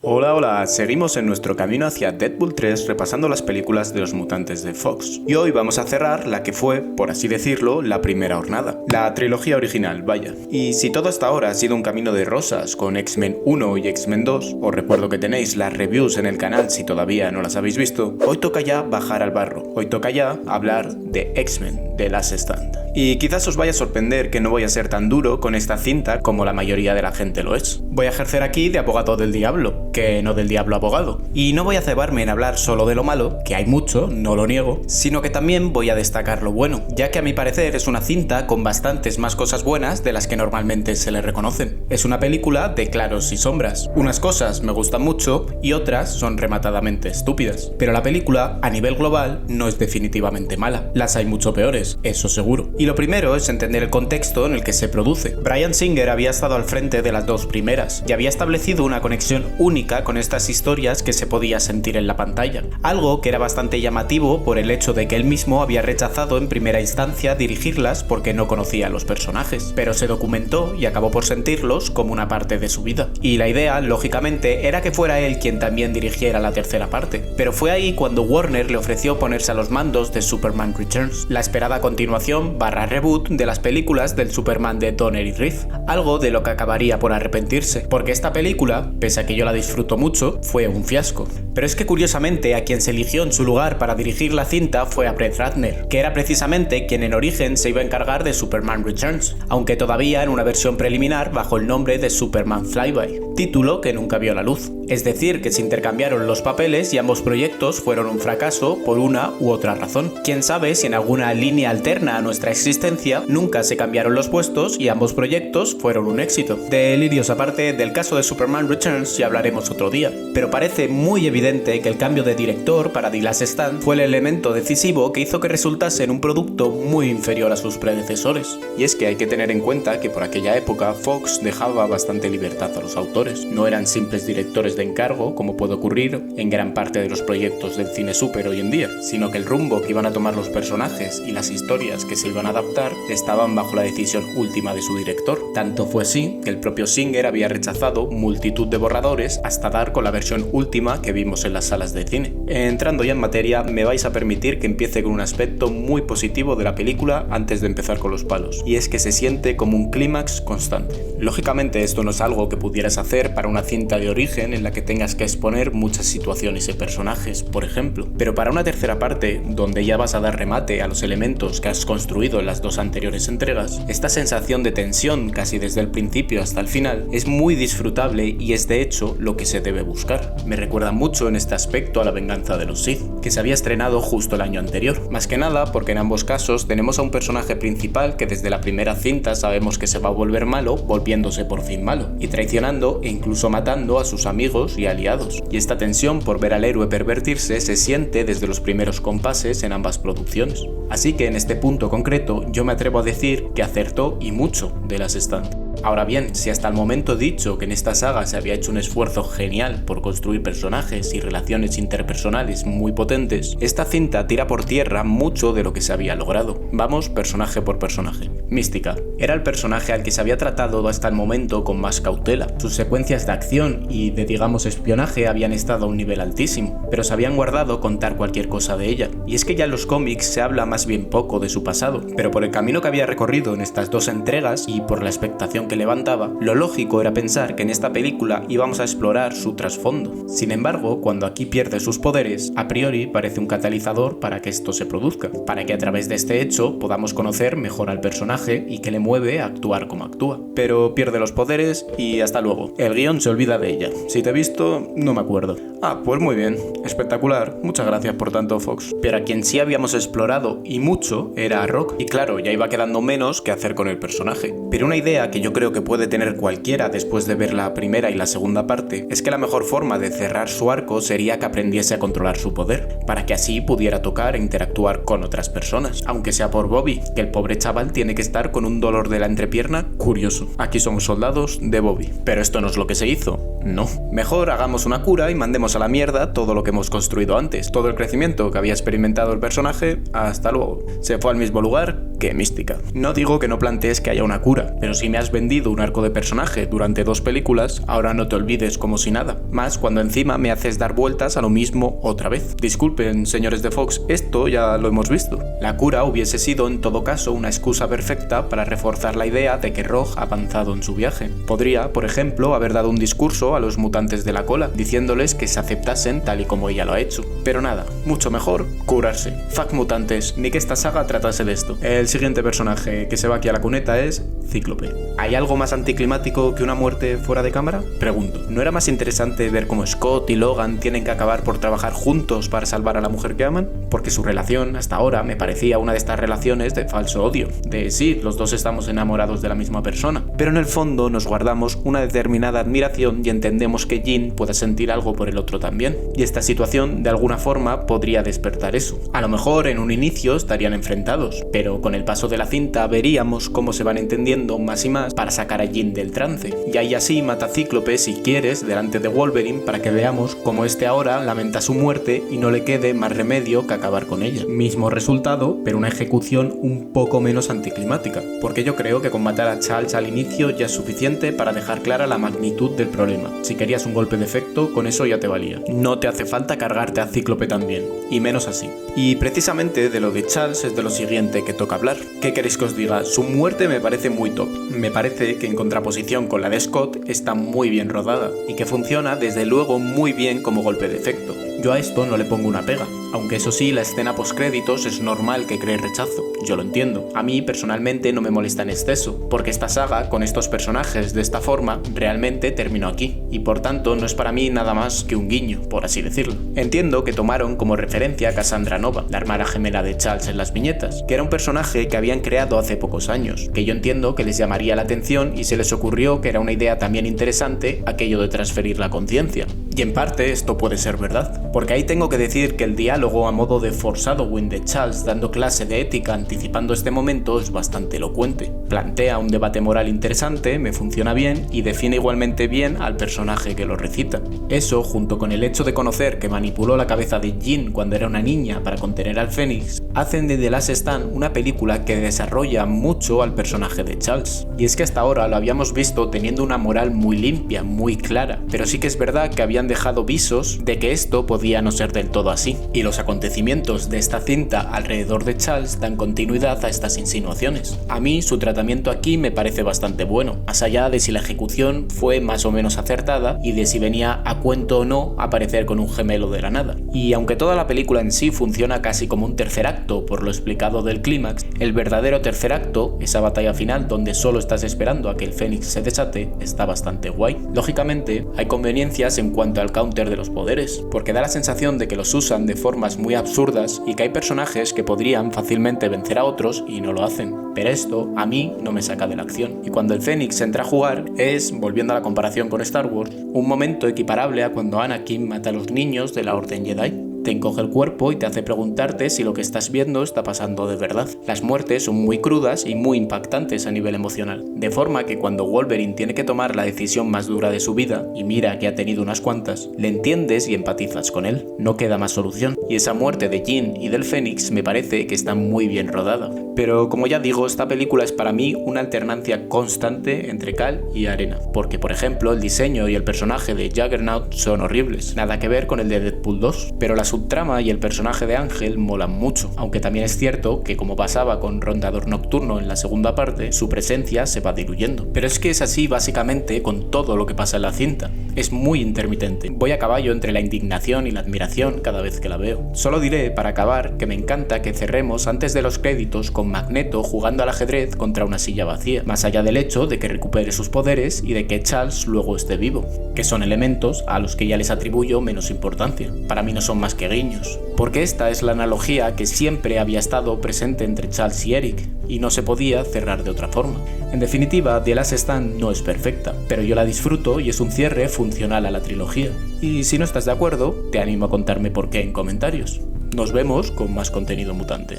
Hola, hola, seguimos en nuestro camino hacia Deadpool 3 repasando las películas de los mutantes de Fox. Y hoy vamos a cerrar la que fue, por así decirlo, la primera hornada. La trilogía original, vaya. Y si todo hasta ahora ha sido un camino de rosas con X-Men 1 y X-Men 2, os recuerdo que tenéis las reviews en el canal si todavía no las habéis visto, hoy toca ya bajar al barro. Hoy toca ya hablar de X-Men, de Last Stand. Y quizás os vaya a sorprender que no voy a ser tan duro con esta cinta como la mayoría de la gente lo es. Voy a ejercer aquí de abogado del diablo, que no del diablo abogado. Y no voy a cebarme en hablar solo de lo malo, que hay mucho, no lo niego, sino que también voy a destacar lo bueno, ya que a mi parecer es una cinta con bastantes más cosas buenas de las que normalmente se le reconocen. Es una película de claros y sombras. Unas cosas me gustan mucho y otras son rematadamente estúpidas. Pero la película, a nivel global, no es definitivamente mala. Las hay mucho peores, eso seguro. Y lo primero es entender el contexto en el que se produce. Bryan Singer había estado al frente de las dos primeras y había establecido una conexión única con estas historias que se podía sentir en la pantalla. Algo que era bastante llamativo por el hecho de que él mismo había rechazado en primera instancia dirigirlas porque no conocía a los personajes, pero se documentó y acabó por sentirlos como una parte de su vida. Y la idea, lógicamente, era que fuera él quien también dirigiera la tercera parte. Pero fue ahí cuando Warner le ofreció ponerse a los mandos de Superman Returns, la esperada continuación / reboot de las películas del Superman de Donner y Reeve, algo de lo que acabaría por arrepentirse, porque esta película, pese a que yo la disfruto mucho, fue un fiasco. Pero es que curiosamente a quien se eligió en su lugar para dirigir la cinta fue a Brett Ratner, que era precisamente quien en origen se iba a encargar de Superman Returns, aunque todavía en una versión preliminar bajo el nombre de Superman Flyby, título que nunca vio la luz. Es decir, que se intercambiaron los papeles y ambos proyectos fueron un fracaso por una u otra razón. Quién sabe si en alguna línea alterna a nuestra existencia nunca se cambiaron los puestos y ambos proyectos fueron un éxito. De delirios aparte, del caso de Superman Returns ya hablaremos otro día, pero parece muy evidente que el cambio de director para The Last Stand fue el elemento decisivo que hizo que resultase en un producto muy inferior a sus predecesores. Y es que hay que tener en cuenta que por aquella época Fox dejaba bastante libertad a los autores. No eran simples directores de encargo, como puede ocurrir en gran parte de los proyectos del cine super hoy en día, sino que el rumbo que iban a tomar los personajes y las historias que se iban a adaptar estaban bajo la decisión última de su director. Tanto fue así que el propio Singer había rechazado multitud de borradores hasta dar con la versión última que vimos en las salas de cine. Entrando ya en materia, me vais a permitir que empiece con un aspecto muy positivo de la película antes de empezar con los palos, y es que se siente como un clímax constante. Lógicamente esto no es algo que pudieras hacer para una cinta de origen en la que tengas que exponer muchas situaciones y personajes, por ejemplo, pero para una tercera parte, donde ya vas a dar remate a los elementos que has construido en las dos anteriores entregas, esta sensación de tensión casi desde el principio hasta el final es muy disfrutable y es de hecho lo que se debe buscar. Me recuerda mucho en este aspecto a La venganza de los Sith, que se había estrenado justo el año anterior, más que nada porque en ambos casos tenemos a un personaje principal que desde la primera cinta sabemos que se va a volver malo, volviéndose por fin malo, y traicionando e incluso matando a sus amigos y aliados, y esta tensión por ver al héroe pervertirse se siente desde los primeros compases en ambas producciones. Así que en este punto concreto yo me atrevo a decir que acertó y mucho de Last Stand. Ahora bien, si hasta el momento he dicho que en esta saga se había hecho un esfuerzo genial por construir personajes y relaciones interpersonales muy potentes, esta cinta tira por tierra mucho de lo que se había logrado. Vamos personaje por personaje. Mística era el personaje al que se había tratado hasta el momento con más cautela. Sus secuencias de acción y de digamos espionaje habían estado a un nivel altísimo, pero se habían guardado contar cualquier cosa de ella. Y es que ya en los cómics se habla más bien poco de su pasado, pero por el camino que había recorrido en estas dos entregas y por la expectación que levantaba, lo lógico era pensar que en esta película íbamos a explorar su trasfondo. Sin embargo, cuando aquí pierde sus poderes, a priori parece un catalizador para que esto se produzca, para que a través de este hecho podamos conocer mejor al personaje y que le mueve a actuar como actúa. Pero pierde los poderes y hasta luego. El guión se olvida de ella. Si te he visto, no me acuerdo. Ah, pues muy bien. Espectacular. Muchas gracias por tanto, Fox. Pero a quien sí habíamos explorado y mucho era a Rock. Y claro, ya iba quedando menos que hacer con el personaje. Pero una idea que yo creo que puede tener cualquiera después de ver la primera y la segunda parte es que la mejor forma de cerrar su arco sería que aprendiese a controlar su poder, para que así pudiera tocar e interactuar con otras personas, aunque sea por Bobby, que el pobre chaval tiene que estar con un dolor de la entrepierna curioso. Aquí somos soldados de Bobby. Pero esto no es lo que se hizo. No. Mejor hagamos una cura y mandemos a la mierda todo lo que hemos construido antes. Todo el crecimiento que había experimentado el personaje, hasta luego. Se fue al mismo lugar qué mística. No digo que no plantees que haya una cura, pero si me has vendido un arco de personaje durante 2 películas, ahora no te olvides como si nada. Más cuando encima me haces dar vueltas a lo mismo otra vez. Disculpen, señores de Fox, esto ya lo hemos visto. La cura hubiese sido en todo caso una excusa perfecta para reforzar la idea de que Rogue ha avanzado en su viaje. Podría, por ejemplo, haber dado un discurso a los mutantes de la cola, diciéndoles que se aceptasen tal y como ella lo ha hecho. Pero nada, mucho mejor curarse. Fuck mutantes, ni que esta saga tratase de esto. El siguiente personaje que se va aquí a la cuneta es Cíclope. ¿Hay algo más anticlimático que una muerte fuera de cámara? Pregunto. ¿No era más interesante ver cómo Scott y Logan tienen que acabar por trabajar juntos para salvar a la mujer que aman? Porque su relación, hasta ahora, me parecía una de estas relaciones de falso odio. De sí, los dos estamos enamorados de la misma persona, pero en el fondo nos guardamos una determinada admiración y entendemos que Jean pueda sentir algo por el otro también. Y esta situación, de alguna forma, podría despertar eso. A lo mejor en un inicio estarían enfrentados, pero con el paso de la cinta veríamos cómo se van entendiendo más y más para sacar a Jean del trance. Y ahí así mata a Cíclope si quieres delante de Wolverine para que veamos cómo este ahora lamenta su muerte y no le quede más remedio que acabar con ella. Mismo resultado, pero una ejecución un poco menos anticlimática, porque yo creo que con matar a Charles al inicio ya es suficiente para dejar clara la magnitud del problema. Si querías un golpe de efecto, con eso ya te valía. No te hace falta cargarte a Cíclope también, y menos así. Y precisamente de lo de Charles es de lo siguiente que toca hablar. ¿Qué queréis que os diga? Su muerte me parece muy top. Me parece que en contraposición con la de Scott está muy bien rodada y que funciona desde luego muy bien como golpe de efecto. Yo a esto no le pongo una pega, aunque eso sí, la escena postcréditos es normal que cree rechazo, yo lo entiendo. A mí personalmente no me molesta en exceso, porque esta saga, con estos personajes de esta forma, realmente terminó aquí, y por tanto no es para mí nada más que un guiño, por así decirlo. Entiendo que tomaron como referencia a Cassandra Nova, la hermana gemela de Charles en las viñetas, que era un personaje que habían creado hace pocos años, que yo entiendo que les llamaría la atención y se les ocurrió que era una idea también interesante aquello de transferir la conciencia. Y en parte esto puede ser verdad, porque ahí tengo que decir que el diálogo a modo de foreshadowing de Charles dando clase de ética anticipando este momento es bastante elocuente. Plantea un debate moral interesante, me funciona bien y define igualmente bien al personaje que lo recita. Eso, junto con el hecho de conocer que manipuló la cabeza de Jean cuando era una niña para contener al Fénix, hacen de The Last Stand una película que desarrolla mucho al personaje de Charles. Y es que hasta ahora lo habíamos visto teniendo una moral muy limpia, muy clara, pero sí que es verdad que habían dejado visos de que esto podía no ser del todo así, y los acontecimientos de esta cinta alrededor de Charles dan continuidad a estas insinuaciones. A mí su tratamiento aquí me parece bastante bueno, más allá de si la ejecución fue más o menos acertada y de si venía a cuento o no aparecer con un gemelo de la nada. Y aunque toda la película en sí funciona casi como un tercer acto por lo explicado del clímax, el verdadero tercer acto, esa batalla final donde solo estás esperando a que el Fénix se desate, está bastante guay. Lógicamente, hay conveniencias en cuanto al counter de los poderes, porque da la sensación de que los usan de formas muy absurdas y que hay personajes que podrían fácilmente vencer a otros y no lo hacen. Pero esto a mí no me saca de la acción. Y cuando el Fénix entra a jugar es, volviendo a la comparación con Star Wars, un momento equiparable a cuando Anakin mata a los niños de la Orden Jedi. Te encoge el cuerpo y te hace preguntarte si lo que estás viendo está pasando de verdad. Las muertes son muy crudas y muy impactantes a nivel emocional, de forma que cuando Wolverine tiene que tomar la decisión más dura de su vida, y mira que ha tenido unas cuantas, le entiendes y empatizas con él. No queda más solución. Y esa muerte de Jean y del Fénix me parece que está muy bien rodada. Pero como ya digo, esta película es para mí una alternancia constante entre cal y arena, porque por ejemplo el diseño y el personaje de Juggernaut son horribles, nada que ver con el de Deadpool 2, pero la subtrama y el personaje de Ángel molan mucho, aunque también es cierto que, como pasaba con Rondador Nocturno en la segunda parte, su presencia se va diluyendo. Pero es que es así básicamente con todo lo que pasa en la cinta. Es muy intermitente. Voy a caballo entre la indignación y la admiración cada vez que la veo. Solo diré, para acabar, que me encanta que cerremos antes de los créditos con Magneto jugando al ajedrez contra una silla vacía, más allá del hecho de que recupere sus poderes y de que Charles luego esté vivo, que son elementos a los que ya les atribuyo menos importancia. Para mí no son más que guiños, porque esta es la analogía que siempre había estado presente entre Charles y Eric, y no se podía cerrar de otra forma. En definitiva, The Last Stand no es perfecta, pero yo la disfruto y es un cierre funcional a la trilogía. Y si no estás de acuerdo, te animo a contarme por qué en comentarios. Nos vemos con más contenido mutante.